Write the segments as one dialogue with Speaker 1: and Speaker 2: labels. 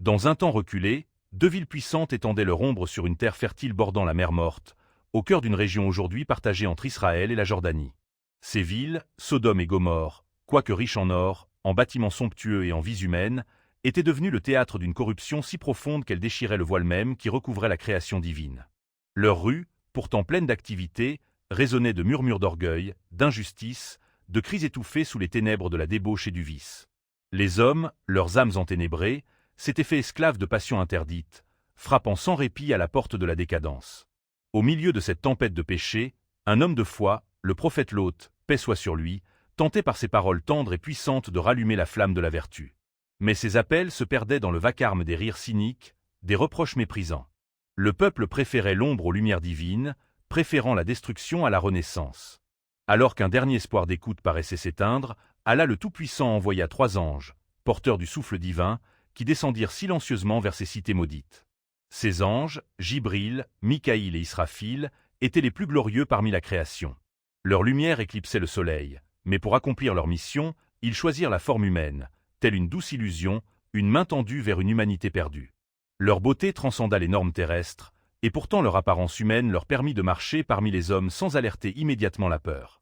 Speaker 1: Dans un temps reculé, deux villes puissantes étendaient leur ombre sur une terre fertile bordant la mer Morte, au cœur d'une région aujourd'hui partagée entre Israël et la Jordanie. Ces villes, Sodome et Gomorrhe, quoique riches en or, en bâtiments somptueux et en vies humaines, étaient devenues le théâtre d'une corruption si profonde qu'elle déchirait le voile même qui recouvrait la création divine. Leurs rues, pourtant pleines d'activité, résonnaient de murmures d'orgueil, d'injustice, de cris étouffés sous les ténèbres de la débauche et du vice. Les hommes, leurs âmes enténébrées, s'étaient fait esclaves de passions interdites, frappant sans répit à la porte de la décadence. Au milieu de cette tempête de péché, un homme de foi, le prophète Lot, paix soit sur lui, tentait par ses paroles tendres et puissantes de rallumer la flamme de la vertu. Mais ses appels se perdaient dans le vacarme des rires cyniques, des reproches méprisants. Le peuple préférait l'ombre aux lumières divines, préférant la destruction à la renaissance. Alors qu'un dernier espoir d'écoute paraissait s'éteindre, Allah le Tout-Puissant envoya 3 anges, porteurs du souffle divin, qui descendirent silencieusement vers ces cités maudites. Ces anges, Jibril, Mikaïl et Israfil, étaient les plus glorieux parmi la création. Leur lumière éclipsait le soleil, mais pour accomplir leur mission, ils choisirent la forme humaine, telle une douce illusion, une main tendue vers une humanité perdue. Leur beauté transcenda les normes terrestres, et pourtant leur apparence humaine leur permit de marcher parmi les hommes sans alerter immédiatement la peur.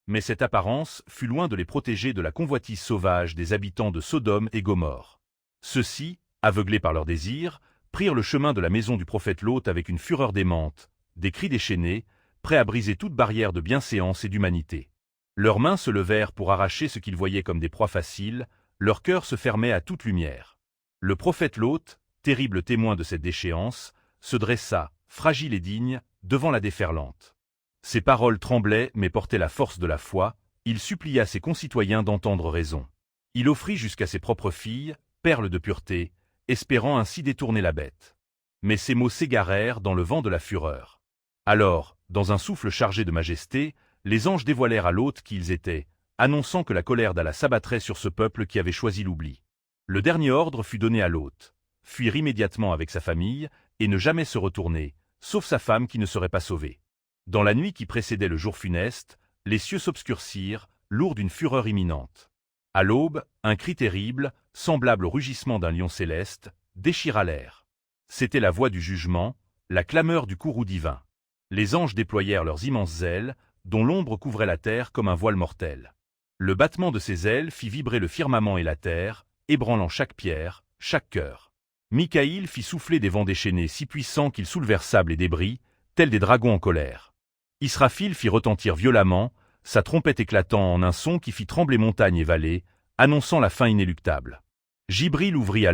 Speaker 1: Mais cette apparence fut loin de les protéger de la convoitise sauvage des habitants de Sodome et Gomorrhe. Ceux-ci, aveuglés par leurs désirs, prirent le chemin de la maison du prophète Lot avec une fureur démente, des cris déchaînés, prêts à briser toute barrière de bienséance et d'humanité. Leurs mains se levèrent pour arracher ce qu'ils voyaient comme des proies faciles, leur cœur se fermait à toute lumière. Le prophète Lot, terrible témoin de cette déchéance, se dressa, fragile et digne, devant la déferlante. Ses paroles tremblaient mais portaient la force de la foi, il supplia ses concitoyens d'entendre raison. Il offrit jusqu'à ses propres filles, perles de pureté, espérant ainsi détourner la bête. Mais ces mots s'égarèrent dans le vent de la fureur. Alors, dans un souffle chargé de majesté, les anges dévoilèrent à Lot qui ils étaient, annonçant que la colère d'Allah s'abattrait sur ce peuple qui avait choisi l'oubli. Le dernier ordre fut donné à Lot: fuir immédiatement avec sa famille et ne jamais se retourner, sauf sa femme qui ne serait pas sauvée. Dans la nuit qui précédait le jour funeste, les cieux s'obscurcirent, lourds d'une fureur imminente. À l'aube, un cri terrible, semblable au rugissement d'un lion céleste, déchira l'air. C'était la voix du jugement, la clameur du courroux divin. Les anges déployèrent leurs immenses ailes, dont l'ombre couvrait la terre comme un voile mortel. Le battement de ces ailes fit vibrer le firmament et la terre, ébranlant chaque pierre, chaque cœur. Mikaïl fit souffler des vents déchaînés si puissants qu'ils soulevèrent sable et débris, tels des dragons en colère. Israfil fit retentir violemment, sa trompette éclatant en un son qui fit trembler montagnes et vallées, annonçant la fin inéluctable. Jibril ouvrit alors